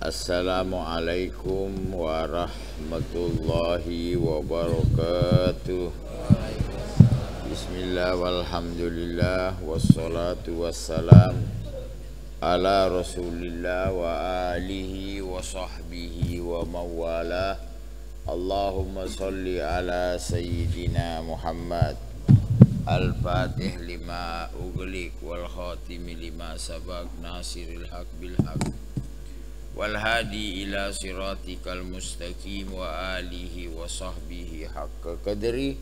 Assalamualaikum warahmatullahi wabarakatuh. Bismillah walhamdulillah wassalatu wassalam ala rasulillah wa alihi wa sahbihi wa mawala. Allahumma salli ala sayyidina Muhammad al-fatih lima ughliq wal khatimi lima sabaq nasiril haq bil haq wal hadi ila siratikal mustaqim wa alihi wa sahbihi haqqa qadri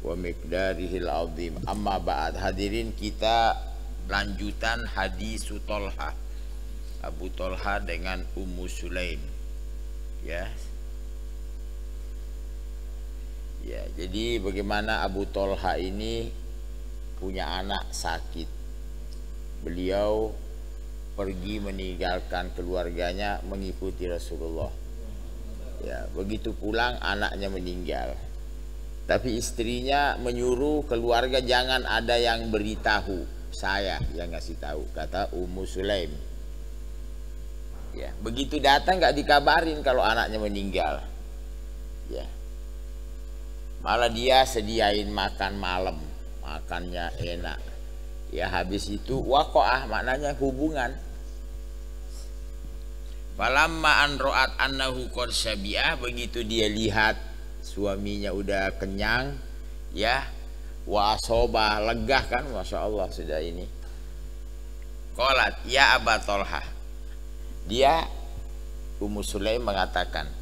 wa miqdarihil azim. Amma ba'd. Hadirin, kita lanjutan hadis Tolha, Abu Tolha dengan Ummu Sulaim. Ya, jadi bagaimana Abu Tolha ini punya anak sakit. Beliau pergi meninggalkan keluarganya mengikuti Rasulullah. Ya, begitu pulang anaknya meninggal. Tapi istrinya menyuruh keluarga jangan ada yang beritahu, saya yang ngasih tahu, kata Ummu Sulaim. Ya, begitu datang nggak dikabarin kalau anaknya meninggal. Ya, malah dia sediain makan malam, makannya enak. Ya, habis itu waqa'ah, maknanya hubungan. Falamma an ra'at annahu qad syabi'ah, begitu dia lihat suaminya udah kenyang, ya, wa asobah, legah kan, masya Allah sudah ini. Qalat ya Aba Tolha, dia Ummu Sulaim mengatakan,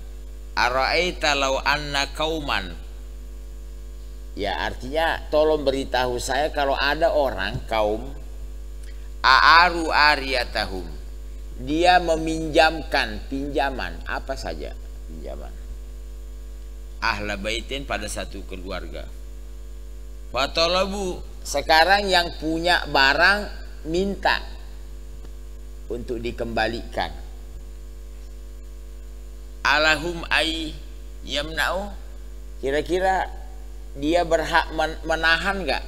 ara'aita law anna qauman, ya artinya tolong beritahu saya kalau ada orang kaum a'aru ariyatahum, dia meminjamkan pinjaman apa saja, pinjaman ahla baitin, pada satu keluarga. Fatalabu, sekarang yang punya barang minta untuk dikembalikan. Alahum ay yamna'u, kira-kira dia berhak menahan enggak?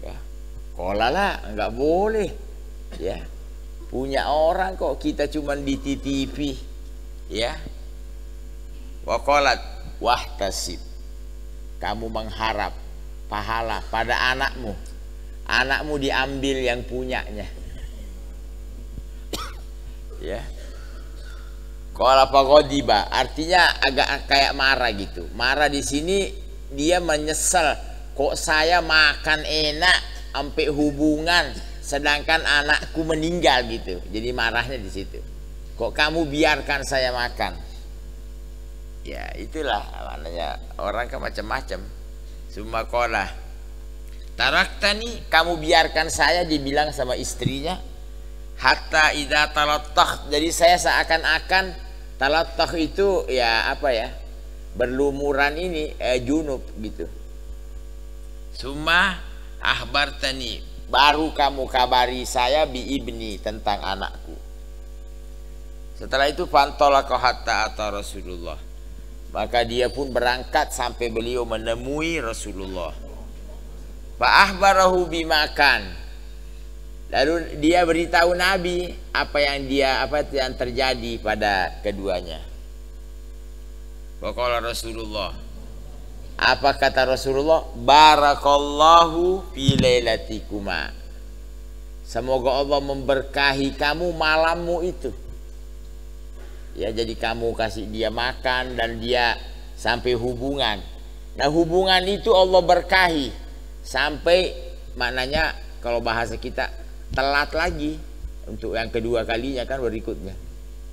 Ya, kolala enggak boleh. Ya, punya orang kok, kita cuman dititipi. Ya, waqalat wahtasib, kamu mengharap pahala pada anakmu, anakmu diambil yang punyanya. Ya, qala faqadiba, artinya agak kayak marah gitu. Marah di sini dia menyesal, kok saya makan enak sampai hubungan sedangkan anakku meninggal gitu. Jadi marahnya di situ. Kok kamu biarkan saya makan? Ya, itulah maknanya orang kan macam-macam. Summa qala taraktani, kamu biarkan saya, dibilang sama istrinya, hatta idza talattah, jadi saya seakan-akan, talattah itu ya apa ya, berlumuran ini, junub gitu. Summa ahbartani, baru kamu kabari saya bi ibni, tentang anakku. Setelah itu fantolaka hatta ata Rasulullah, maka dia pun berangkat sampai beliau menemui Rasulullah. Fa ahbarahu bimakan, lalu dia beritahu Nabi apa yang terjadi pada keduanya. Waqala Rasulullah, apa kata Rasulullah? Barakallahu fi lailatikuma, semoga Allah memberkahi kamu malammu itu. Ya, jadi kamu kasih dia makan dan dia sampai hubungan. Nah, hubungan itu Allah berkahi sampai, maknanya kalau bahasa kita, telat lagi untuk yang kedua kalinya kan berikutnya.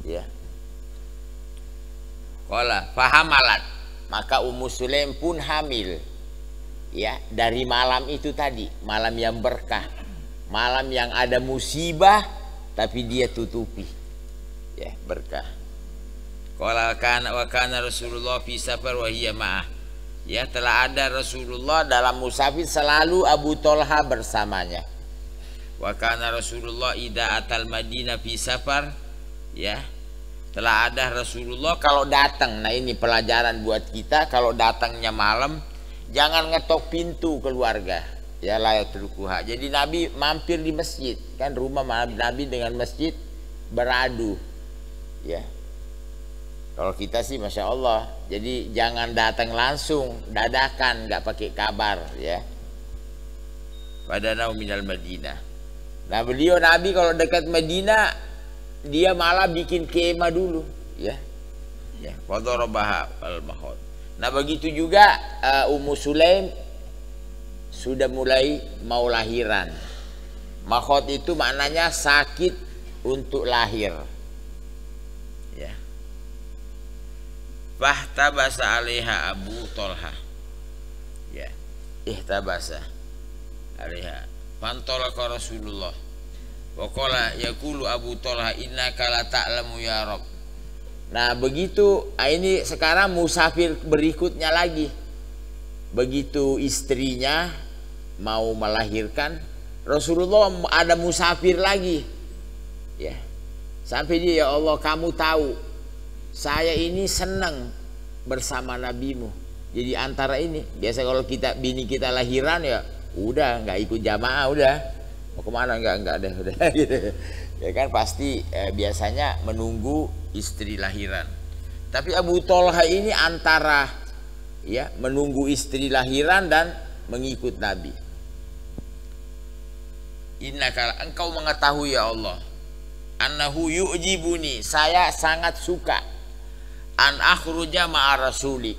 Ya. Qala fahamalat, maka Ummu Sulaim pun hamil. Ya, dari malam itu tadi, malam yang berkah, malam yang ada musibah tapi dia tutupi. Ya, berkah. Qala kana wa kana Rasulullah fi safar wa hiya ma'ah, ya, telah ada Rasulullah dalam musafir, selalu Abu Tolha bersamanya. Wa kana Rasulullah idza atal Madinah fi safar, ya, telah ada Rasulullah kalau datang. Nah, ini pelajaran buat kita, kalau datangnya malam jangan ngetok pintu keluarga, ya, la yatrukuha. Jadi Nabi mampir di masjid, kan rumah Nabi dengan masjid beradu. Ya, kalau kita sih masya Allah, jadi jangan datang langsung, dadakan, nggak pakai kabar ya. Pada minal Madinah. Nah beliau Nabi kalau dekat Madinah dia malah bikin kemah dulu ya. Ya, wadarabaha al-mahad. Nah begitu juga Ummu Sulaim sudah mulai mau lahiran. Mahad itu maknanya sakit untuk lahir. Ya. Fahtabasa alaiha Abu Tolha. Ya. Ihtabasa alaiha. Fantolaka Rasulullah. Wa qala yaqulu Abu Tolha innaka la ta'lamu ya Rabb. Nah begitu ini sekarang musafir berikutnya lagi. Begitu istrinya mau melahirkan, Rasulullah ada musafir lagi. Ya. Sampai dia, ya Allah kamu tahu saya ini senang bersama nabimu. Jadi antara ini biasa kalau kita bini kita lahiran ya udah nggak ikut jamaah, udah mau kemana nggak ada udah gitu. Ya kan pasti biasanya menunggu istri lahiran. Tapi Abu Tolha ini antara ya menunggu istri lahiran dan mengikut Nabi. Innaka engkau mengetahui ya Allah, annahu yu'jibuni, saya sangat suka an akhruja ma'a rasuli.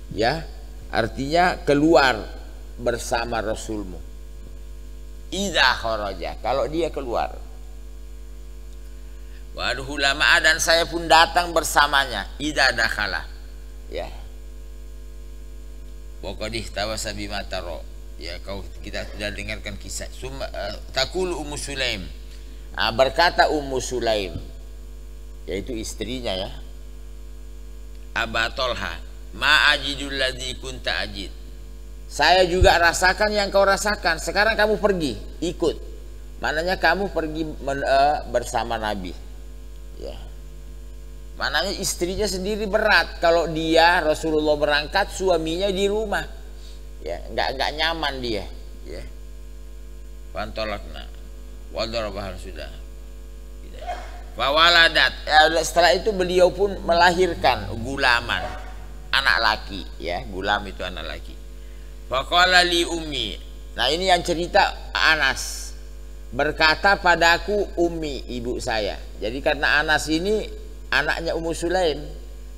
Ya, artinya keluar bersama Rasulmu. Idza kharaja, kalau dia keluar. Wa adhulama, dan saya pun datang bersamanya. Idza dakhala. Ya. Wa qad ihtawasa bima taro. Ya, kita sudah dengarkan kisah. Taqulu Ummu Sulaim. Berkata Ummu Sulaim, yaitu istrinya ya. Aba Tolha, ma ajidul ladzi kunta ajid. Saya juga rasakan yang kau rasakan. Sekarang kamu pergi, ikut. Maknanya kamu pergi bersama Nabi. Ya. Maknanya istrinya sendiri berat. Kalau dia Rasulullah berangkat, suaminya di rumah. Ya, nggak nyaman dia. Ya. Fantolakna, wadarabah sudah. Wawaladat. Setelah itu beliau pun melahirkan gulaman, anak laki. Ya, gulam itu anak laki. Faqala li ummi. Nah ini yang cerita Anas. Berkata padaku Ummi, ibu saya. Jadi karena Anas ini anaknya Ummu Sulaim,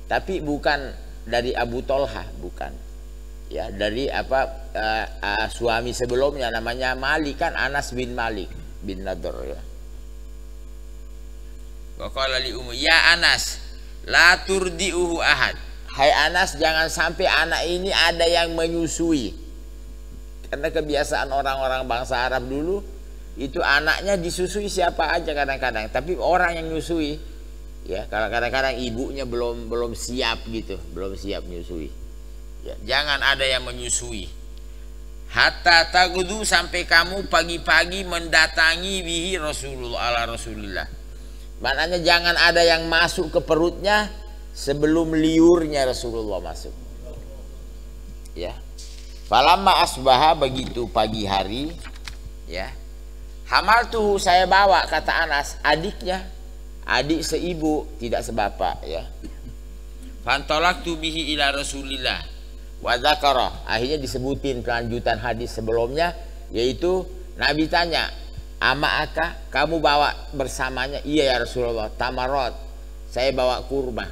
tapi bukan dari Abu Tolha, bukan. Ya, dari suami sebelumnya namanya Malik, kan Anas bin Malik bin Nadhr ya. Wa qala li Ummi, ya Anas, la turdiuhu ahad. Hai Anas, jangan sampai anak ini ada yang menyusui. Karena kebiasaan orang-orang bangsa Arab dulu itu anaknya disusui siapa aja kadang-kadang, tapi orang yang nyusui ya, kalau kadang-kadang ibunya belum siap gitu, belum siap nyusui ya, jangan ada yang menyusui. Hatta tagudu, sampai kamu pagi-pagi mendatangi bihi Rasulullah ala Rasulillah. Maknanya jangan ada yang masuk ke perutnya sebelum liurnya Rasulullah masuk ya. Falamma asbaha, begitu pagi hari ya, hamal tuh saya bawa, kata Anas, adiknya, adik seibu tidak sebapak ya. Fantolaktu bihi ila Rasulillah wa dzakara, akhirnya disebutin kelanjutan hadis sebelumnya, yaitu Nabi tanya, ama aka, kamu bawa bersamanya? Iya ya Rasulullah, tamarot, saya bawa kurma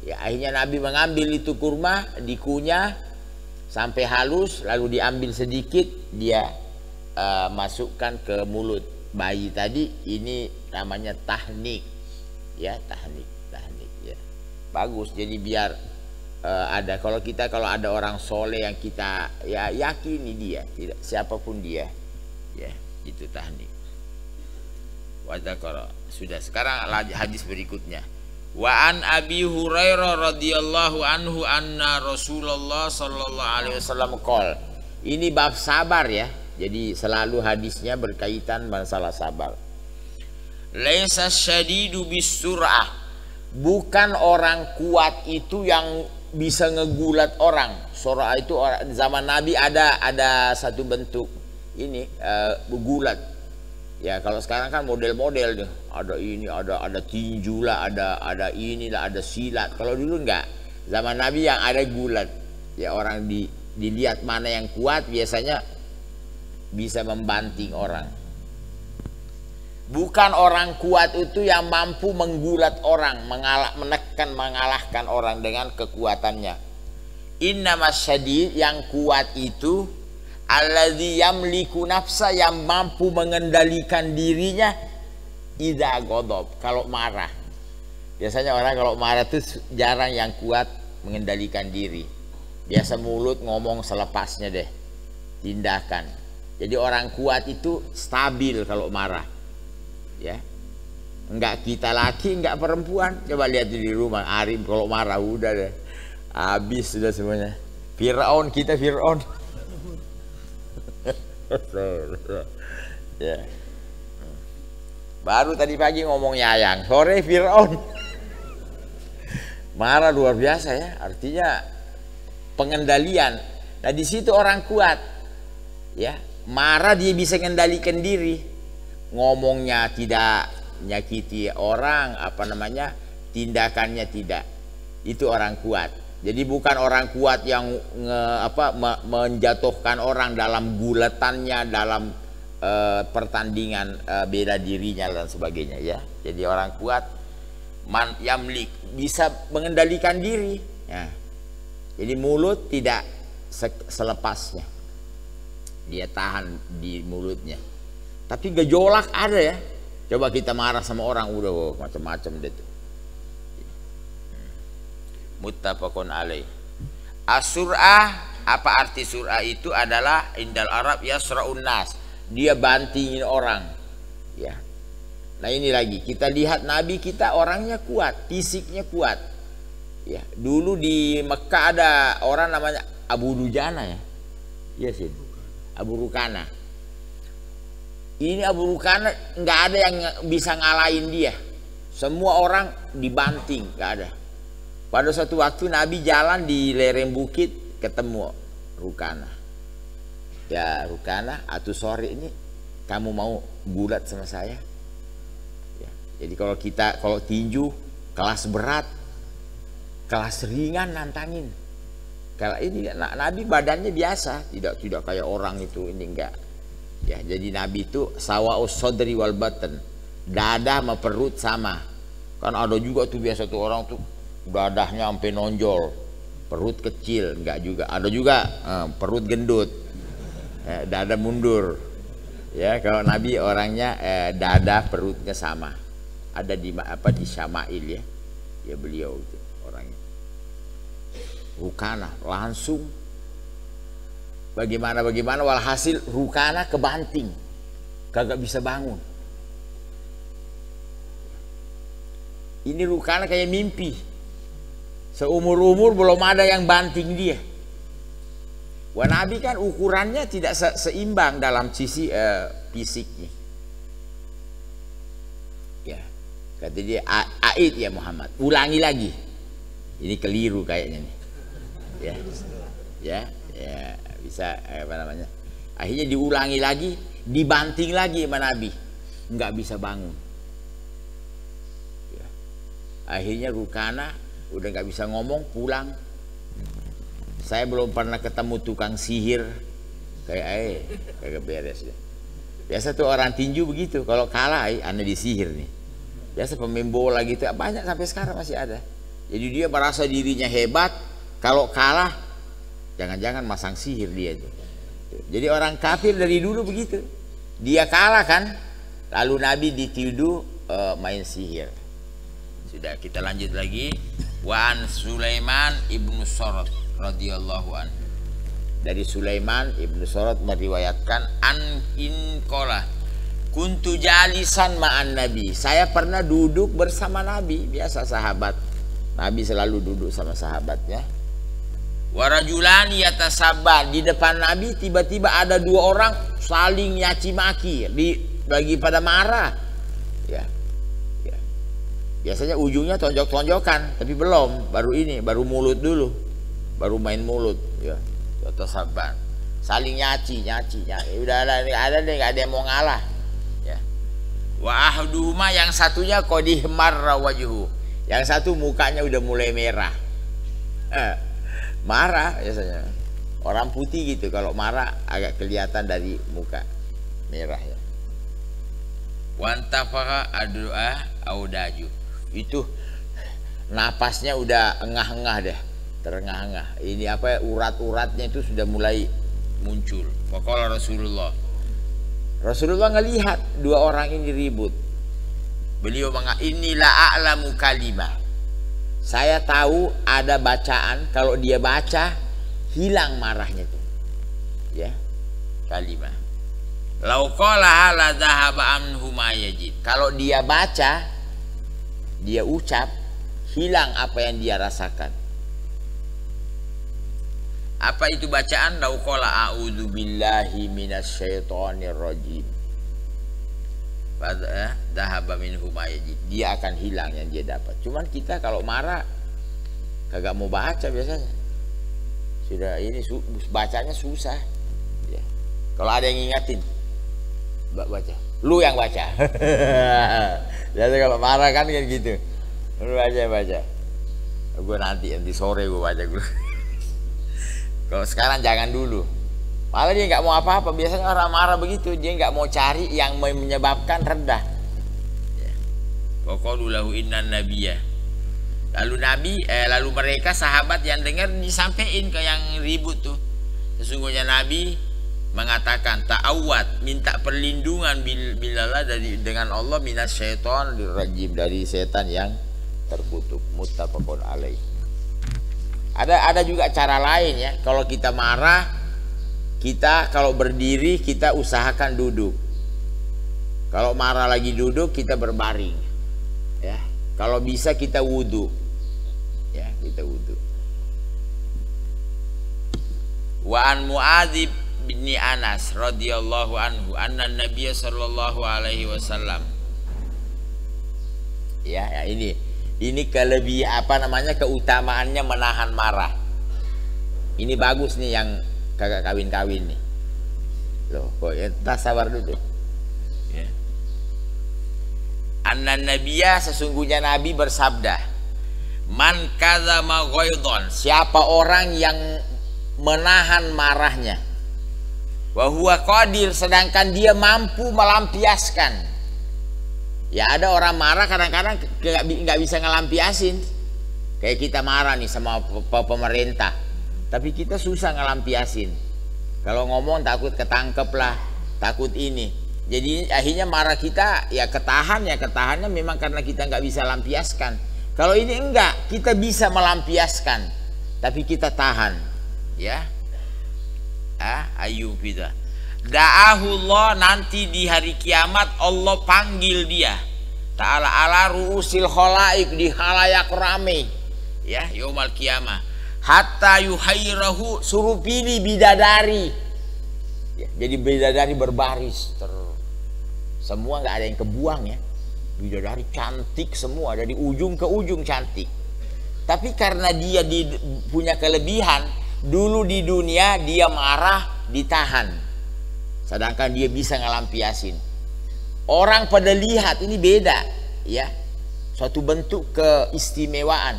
ya. Akhirnya Nabi mengambil itu kurma, dikunyah sampai halus, lalu diambil sedikit, dia masukkan ke mulut bayi tadi. Ini namanya tahnik ya, tahnik ya, bagus. Jadi biar ada, kalau ada orang soleh yang kita ya yakini dia, tidak siapapun dia ya, itu tahnik. Wadakara sudah. Sekarang hadis berikutnya. Wa an Abi Hurairah radhiyallahu anhu anna Rasulullah sallallahu alaihi wasallam qol. Ini bab sabar ya. Jadi selalu hadisnya berkaitan masalah sabar. Laisa syadidu bisur'ah. Bukan orang kuat itu yang bisa ngegulat orang. Sur'ah itu zaman Nabi ada satu bentuk ini gulat. Ya kalau sekarang kan model-model nih, ada ini, ada tinju lah, ada inilah, ada silat. Kalau dulu enggak. Zaman Nabi yang ada gulat. Ya orang dilihat mana yang kuat, biasanya bisa membanting orang. Bukan orang kuat itu yang mampu menggulat orang, mengalahkan orang dengan kekuatannya. Innamas syadid, yang kuat itu alladzi yamliku nafsa, yang mampu mengendalikan dirinya idza ghadab, kalau marah. Biasanya orang kalau marah itu jarang yang kuat mengendalikan diri. Biasa mulut ngomong selepasnya deh, tindakan. Jadi orang kuat itu stabil kalau marah. Ya. Enggak kita laki, enggak perempuan. Coba lihat di rumah Arif kalau marah udah deh. Habis sudah semuanya. Firaun, kita Firaun. Ya. Baru tadi pagi ngomong Yayang, sore Firaun. Marah luar biasa ya, artinya pengendalian. Nah di situ orang kuat, ya marah dia bisa mengendalikan diri, ngomongnya tidak nyakiti orang, tindakannya tidak. Itu orang kuat. Jadi bukan orang kuat yang menjatuhkan orang dalam gulatannya, dalam pertandingan bela dirinya dan sebagainya ya. Jadi orang kuat yamlik, bisa mengendalikan diri ya. Jadi mulut tidak selepasnya, dia tahan di mulutnya. Tapi gejolak ada ya. Coba kita marah sama orang udah macam-macam deh tuh. Muttafaqun alaih. As-sur'ah, apa arti sur'ah itu? Adalah indal Arab yasra'un nas, dia bantingin orang ya. Nah ini lagi kita lihat Nabi kita orangnya kuat, fisiknya kuat ya. Dulu di Mekah ada orang namanya Abu Dujana ya. Iya sih, Abu Rukana. Ini Abu Rukana nggak ada yang bisa ngalahin dia. Semua orang dibanting, nggak ada. Pada suatu waktu Nabi jalan di lereng bukit, ketemu Rukana. Ya Rukana, atuh sore ini kamu mau gulat sama saya? Ya, jadi kalau tinju kelas berat, kelas ringan nantangin. Kalau ini Nabi badannya biasa, tidak kayak orang itu, ini enggak. Ya, jadi Nabi itu sawa'us sodri wal batan, dada sama perut sama. Kan ada juga tuh biasa tuh orang tuh dadahnya sampai nonjol, perut kecil, enggak juga. Ada juga perut gendut, dada mundur. Ya, kalau Nabi orangnya dada perutnya sama. Ada di Syama'il ya. Ya beliau itu orangnya. Rukana langsung bagaimana walhasil Rukana kebanting, kagak bisa bangun. Ini Rukana kayak mimpi, seumur-umur belum ada yang banting dia. Wah Nabi kan ukurannya tidak seimbang dalam sisi fisiknya. Ya, kata dia Aid ya Muhammad, ulangi lagi. Ini keliru kayaknya nih. Ya, bisa akhirnya diulangi lagi, dibanting lagi sama Nabi, nggak bisa bangun ya. Akhirnya Rukana udah nggak bisa ngomong, pulang. Saya belum pernah ketemu tukang sihir kayak kagak beres ya. Biasa tuh orang tinju begitu, kalau kalah ane disihir nih. Biasa pemain bola gitu banyak, sampai sekarang masih ada. Jadi dia merasa dirinya hebat, kalau kalah jangan-jangan masang sihir dia itu. Jadi orang kafir dari dulu begitu. Dia kalah kan, lalu Nabi dituduh main sihir. Sudah, kita lanjut lagi. Wa an Sulaiman ibnu Surad radhiyallahu anhu. Dari Sulaiman ibnu Surad meriwayatkan qala kuntu jalisan ma'an Nabi. Saya pernah duduk bersama Nabi, biasa sahabat. Nabi selalu duduk sama sahabatnya. Warajulani yatasabban, di depan Nabi tiba-tiba ada dua orang saling nyaci maki, lagi pada marah. Ya. Biasanya ujungnya tonjok-tonjokan, tapi belum, baru mulut dulu. Baru main mulut, ya. Yatasabban. Saling nyaci. Udah ada deh, enggak ada yang mau ngalah. Ya. Wa ahduhuma, yang satunya qad ihmarra wajhu, yang satu mukanya udah mulai merah. Marah biasanya orang putih gitu, kalau marah agak kelihatan dari muka merah ya. Wantafaqa adua audaju, itu napasnya udah engah-engah deh, terengah-engah. Ini apa ya, urat-uratnya itu sudah mulai muncul. Faqala Rasulullah ngelihat dua orang ini ribut. Beliau mengatakan, inilah a'lamu kalimah, saya tahu ada bacaan, kalau dia baca hilang marahnya tuh ya, kalimah. Lau qala la dhahaba anhu ma yajid, kalau dia baca, dia ucap, hilang apa yang dia rasakan. Apa itu bacaan? Lau qala a'udzu billahi minasyaitonir rajim, dhahaba minhu ma yajid, dia akan hilang yang dia dapat. Cuman kita kalau marah kagak mau baca biasanya. Sudah ini bacanya susah ya. Kalau ada yang ngingatin, baca, lu yang baca. Jadi kalau marah kan gitu, lu baca. Gue nanti sore gue baca gue. Kalau sekarang jangan dulu. Malah dia nggak mau apa-apa. Biasanya orang marah begitu, dia nggak mau cari yang menyebabkan redah. Waqalu lahu innan nabiyya. Lalu mereka sahabat yang dengar disampaikan ke yang ribut tuh. Sesungguhnya Nabi mengatakan ta'awwad, minta perlindungan bilallah dengan Allah minasyaiton dirajim, dari setan yang terkutuk. Muttafaqun alaih. Ada juga cara lain ya. Kalau kita marah, kita kalau berdiri kita usahakan duduk. Kalau marah lagi duduk, kita berbaring ya. Kalau bisa kita wudhu ya, kita wudhu. Wa an Muadz bin Anas radhiyallahu anhu anna Nabiy sallallahu alaihi wasallam ya, ini kelebihan apa namanya, keutamaannya menahan marah. Ini bagus nih yang kagak kawin-kawin nih. Loh, kok entah sabar dulu. Ya. Anna Nabiyya, sesungguhnya Nabi bersabda, man kadzama ghaidon, siapa orang yang menahan marahnya, wa huwa qadir, sedangkan dia mampu melampiaskan. Ya ada orang marah kadang-kadang nggak bisa ngelampiasin. Kayak kita marah nih sama pemerintah, tapi kita susah ngelampiasin. Kalau ngomong takut ketangkep lah, takut ini. Jadi akhirnya marah kita ya ketahannya memang karena kita nggak bisa lampiaskan. Kalau ini enggak, kita bisa melampiaskan, tapi kita tahan. Ya, ayu kita. Da'ahullah, nanti di hari kiamat Allah panggil dia ta'ala ala ru'usil khalaik, di khalayak rame ya, yaumal kiamah, hatta yuhairahu, suruh pilih bidadari ya, jadi bidadari berbaris semua, nggak ada yang kebuang ya, bidadari cantik semua dari ujung ke ujung cantik. Tapi karena dia punya kelebihan, dulu di dunia dia marah ditahan, sedangkan dia bisa ngelampiasin. Orang pada lihat ini beda ya, suatu bentuk keistimewaan.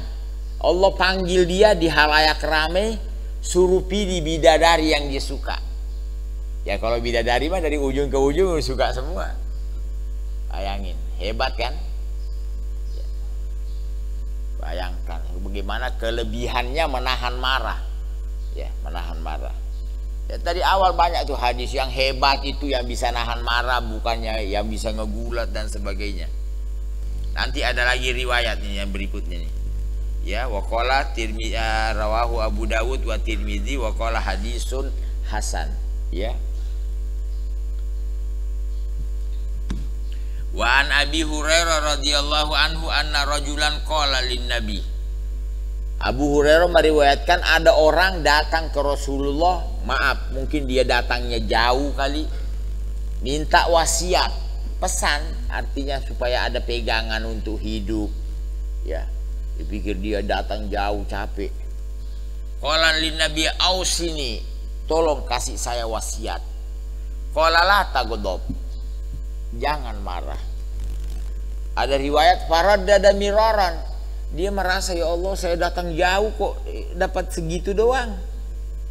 Allah panggil dia di halayak ramai, suruh pilih bidadari yang dia suka. Ya kalau bidadari mah dari ujung ke ujung suka semua. Bayangin, hebat kan ya. Bayangkan bagaimana kelebihannya menahan marah ya, menahan marah. Ya, tadi awal banyak tuh hadis yang hebat itu, yang bisa nahan marah, bukannya yang bisa ngegulat dan sebagainya. Nanti ada lagi riwayat nih yang berikutnya nih. Ya, waqala Tirmidzi rawahu Abu Dawud wa Tirmidzi waqala hadisun hasan. Ya. Wa an Abi Hurairah radhiyallahu anhu anna rajulan qala lin Nabi. Abu Hurairah meriwayatkan ada orang datang ke Rasulullah, maaf mungkin dia datangnya jauh kali, minta wasiat, pesan, artinya supaya ada pegangan untuk hidup ya. Dipikir dia datang jauh capek. Qala lin Nabi ausini, tolong kasih saya wasiat. Qala la taghdab, jangan marah. Ada riwayat faradda miraran, dia merasa ya Allah saya datang jauh kok dapat segitu doang.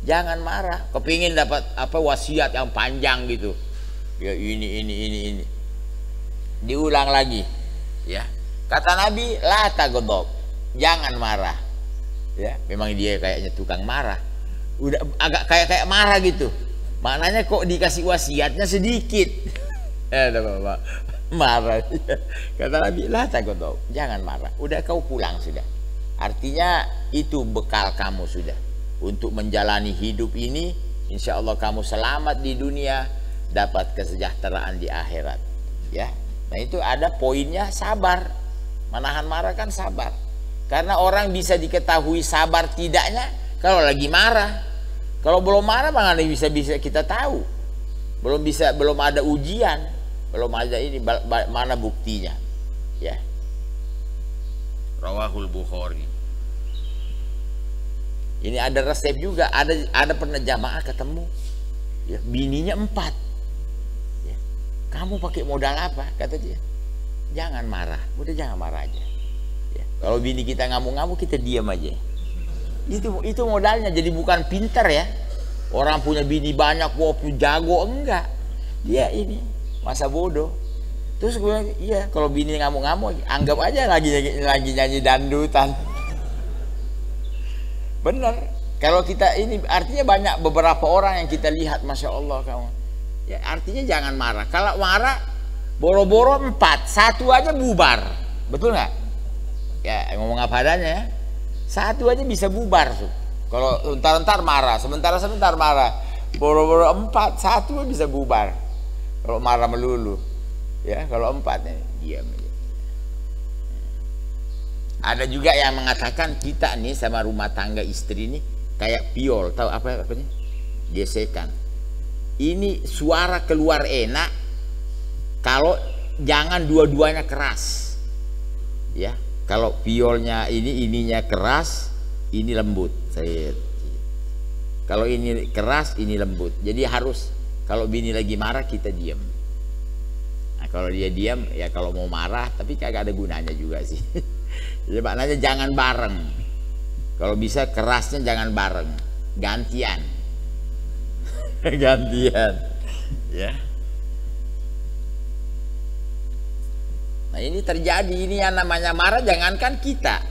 Jangan marah, kepingin dapat apa wasiat yang panjang gitu. Ya ini. Diulang lagi, ya. Kata Nabi, la taghdab, jangan marah. Ya, memang dia kayaknya tukang marah. Udah agak kayak marah gitu. Maknanya kok dikasih wasiatnya sedikit. Ada Bapak marah. Kata Nabi, la taghdab, jangan marah. Udah kau pulang sudah. Artinya itu bekal kamu sudah untuk menjalani hidup ini. Insya Allah kamu selamat di dunia, dapat kesejahteraan di akhirat. Ya, nah itu ada poinnya, sabar. Menahan marah kan sabar. Karena orang bisa diketahui sabar tidaknya kalau lagi marah. Kalau belum marah mana bisa kita tahu. Belum ada ujian, belum ada ini mana buktinya. Ya. Rawahul Bukhari. Ini ada resep juga, ada pernah jamaah ketemu, ya, bininya 4. Ya. Kamu pakai modal apa? Kata dia. Jangan marah, udah jangan marah aja. Ya. Kalau bini kita ngamuk-ngamuk kita diam aja. Itu modalnya. Jadi bukan pintar ya. Orang punya bini banyak, jago, enggak. Dia ini masa bodoh. Terus gue bilang, iya kalau bini ngamuk-ngamuk anggap aja lagi nyanyi dandutan. Bener. Kalau kita ini artinya banyak beberapa orang yang kita lihat, masya Allah kamu. Ya artinya jangan marah. Kalau marah boro-boro 4, 1 aja bubar, betul nggak? Ya ngomong apa adanya ya. 1 aja bisa bubar tuh. Kalau entar marah, sebentar marah, boro-boro 4, 1 bisa bubar. Kalau marah melulu, ya kalau 4 nih diam aja. Ada juga yang mengatakan kita nih sama rumah tangga istri nih kayak piol, tahu apa nih? Gesekan. Ini suara keluar enak kalau jangan dua-duanya keras. Ya, kalau piolnya ininya keras, ini lembut. Kalau ini keras, ini lembut. Jadi harus kalau bini lagi marah kita diam. Nah, kalau dia diam ya kalau mau marah, tapi kagak ada gunanya juga sih. Jadi maknanya jangan bareng. Kalau bisa kerasnya jangan bareng, gantian. Gantian. Ya. Nah ini terjadi, ini yang namanya marah. Jangankan kita,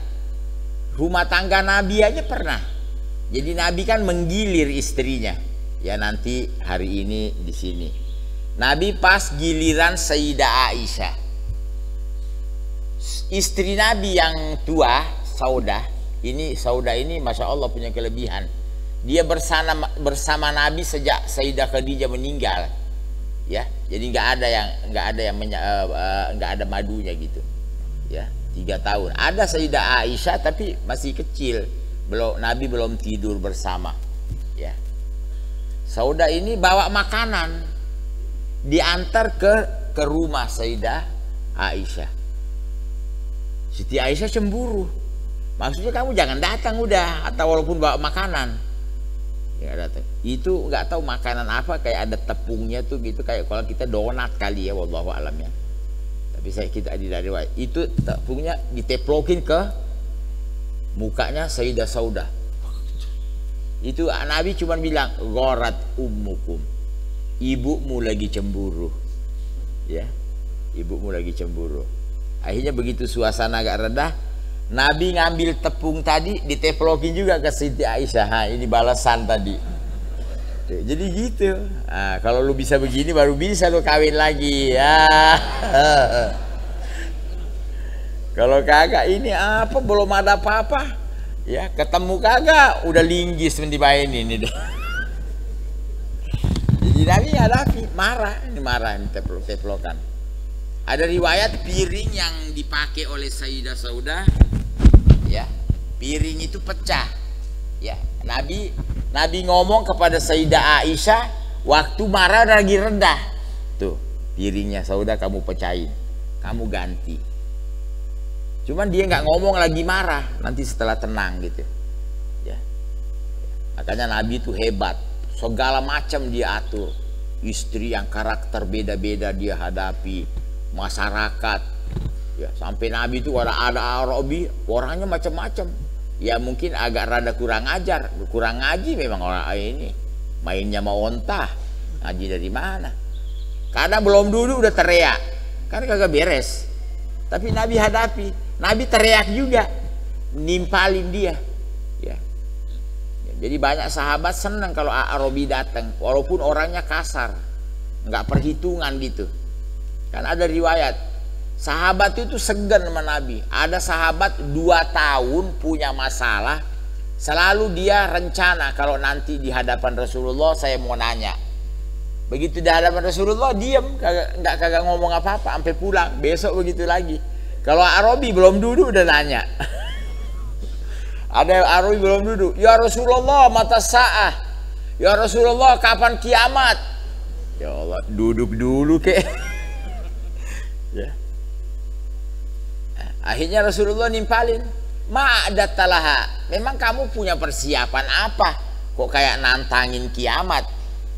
rumah tangga Nabi aja pernah. Jadi Nabi kan menggilir istrinya. Ya nanti hari ini di sini. Nabi pas giliran Sayyidah Aisyah, istri Nabi yang tua, Saudah ini masya Allah punya kelebihan. Dia bersama Nabi sejak Sayyidah Khadijah meninggal, ya. Jadi nggak ada madunya gitu, ya. 3 tahun. Ada Sayyidah Aisyah tapi masih kecil, Nabi belum tidur bersama, ya. Saudah ini bawa makanan, diantar ke rumah Sayyidah Aisyah. Siti Aisyah cemburu. Maksudnya kamu jangan datang udah, atau walaupun bawa makanan. Ya datang. Itu nggak tahu makanan apa, kayak ada tepungnya tuh gitu, kayak kalau kita donat kali ya, wallahu alam ya. Tapi kita dari riwayat itu tepungnya diteplokin ke mukanya Sayyidah Saudah. Itu Nabi cuma bilang gharat ummukum, ibumu lagi cemburu, ya, ibumu lagi cemburu. Akhirnya begitu suasana agak rendah, Nabi ngambil tepung tadi diteplokin juga ke Siti Aisyah. Ha, ini balasan tadi. Jadi gitu. Nah, kalau lu bisa begini baru bisa lu kawin lagi ya. Kalau kagak ini apa, belum ada apa-apa, ya ketemu kagak udah linggis dimainin ini deh. Jadi Nabi hadapi marah ini teplokan. Ada riwayat piring yang dipakai oleh Sayyidah Saudah, ya, piring itu pecah, ya. Nabi ngomong kepada Sayyidah Aisyah waktu marah lagi rendah, tuh piringnya Saudah kamu pecahin, kamu ganti. Cuman dia nggak ngomong lagi marah, nanti setelah tenang gitu, ya. Makanya Nabi itu hebat, segala macam dia atur. Istri yang karakter beda-beda dia hadapi, masyarakat, Ya, sampai Nabi itu ada Arabi, orangnya macam-macam. Ya mungkin agak rada kurang ajar, kurang ngaji memang orang ini. Mainnya mau onta, ngaji dari mana? Karena belum dulu udah teriak, kan kagak beres. Tapi Nabi hadapi, Nabi teriak juga, nimpalin dia. Ya. Jadi banyak sahabat senang kalau Arabi datang, walaupun orangnya kasar, nggak perhitungan gitu. Kan ada riwayat. Sahabat itu segan sama Nabi. Ada sahabat 2 tahun punya masalah, selalu dia rencana kalau nanti di hadapan Rasulullah saya mau nanya. Begitu di hadapan Rasulullah diam, kagak ngomong apa-apa sampai pulang. Besok begitu lagi. Kalau Arabi belum duduk udah nanya. Ada Arabi belum duduk, ya Rasulullah mata sa'ah, ya Rasulullah kapan kiamat? Ya Allah, duduk dulu kek. Ya. Akhirnya Rasulullah nimpalin, ma'adatalaha, memang kamu punya persiapan apa? Kok kayak nantangin kiamat?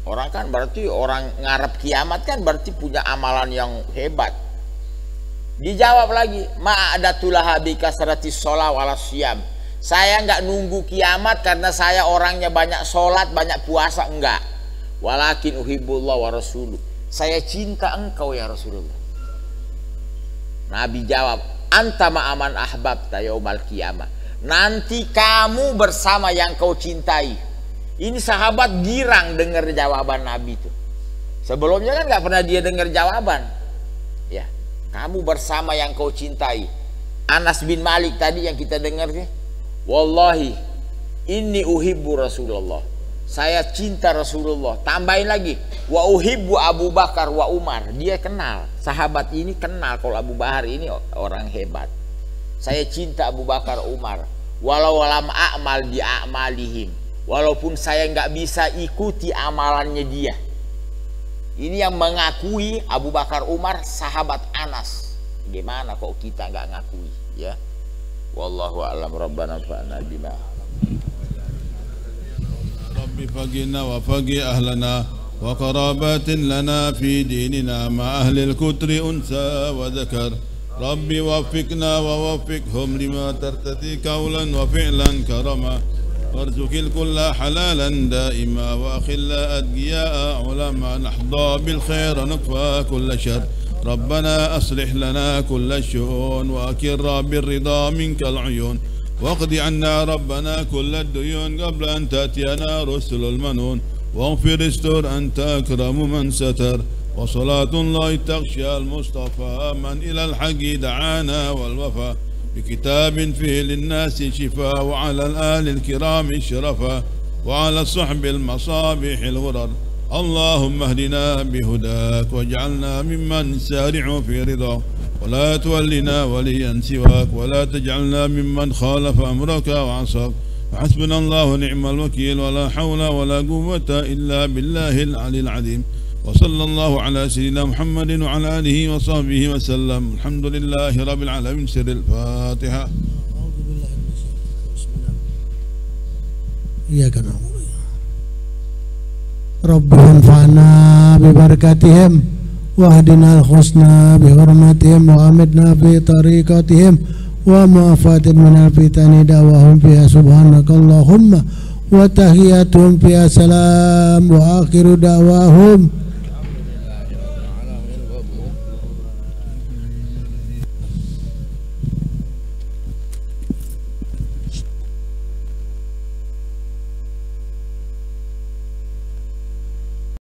Orang kan berarti orang ngarep kiamat kan berarti punya amalan yang hebat. Dijawab lagi, ma'adatulaha bikasratis sholat walasiyam. Saya nggak nunggu kiamat karena saya orangnya banyak sholat, banyak puasa, enggak. Walakin uhibbullah wa rasuluh. Saya cinta engkau ya Rasulullah. Nabi jawab, anta ma'aman ahbabta yaumal qiyamah. Nanti kamu bersama yang kau cintai. Ini sahabat girang dengar jawaban Nabi itu. Sebelumnya kan nggak pernah dia dengar jawaban. Ya, kamu bersama yang kau cintai. Anas bin Malik tadi yang kita dengar sih. Wallahi, inni uhibbu Rasulullah. Saya cinta Rasulullah. Tambahin lagi, wa uhibbu Abu Bakar wa Umar. Dia kenal, sahabat ini kenal kalau Abu Bakar ini orang hebat. Saya cinta Abu Bakar Umar. Walau lam a'mal di a'malihim. Walaupun saya nggak bisa ikuti amalannya dia. Ini yang mengakui Abu Bakar Umar sahabat Anas. Gimana kok kita nggak ngakui, ya? Wallahu a'lam. Rabbana fa'na bima. رب فقنا وفق أهلنا وقرابات لنا في ديننا مع أهل الكتر أنثى وذكر رب وفقنا ووفقهم لما ترتدي قولا وفعلا كرما وارزق الكل حلالا دائما وأخل أدقياء علما نحظى بالخير نكفى كل شر ربنا أصلح لنا كل الشؤون وأكر بالرضا منك العيون واقض عنا ربنا كل الديون قبل أن تأتينا رسل المنون واغفر استر أنت أكرم من ستر وصلاة الله تغشى المصطفى من إلى الحق دعانا والوفا بكتاب فيه للناس شفاء وعلى الآل الكرام الشرفا وعلى الصحب المصابيح الغرر اللهم اهدنا بهداك واجعلنا ممن سارع في رضاك ولا تولنا وليا سواك ولا تجعلنا ممن خالف أمرك وعصاك حسبنا الله ونعم الوكيل ولا حول ولا قوة إلا بالله العلي العظيم وصلى الله على سيدنا محمد وعلى آله وصحبه وسلم الحمد لله رب العالمين سر الفاتحة أعوذ بالله من الشيطان بسم الله إياك نعبد رب انفعنا ببركاتهم واهدنا الحسنى بحرمتهم وأمتنا في طريقتهم ومعافاة من الفتن دعواهم فيها سبحانك اللهم وتحياتهم فيها سلام وآخر دعواهم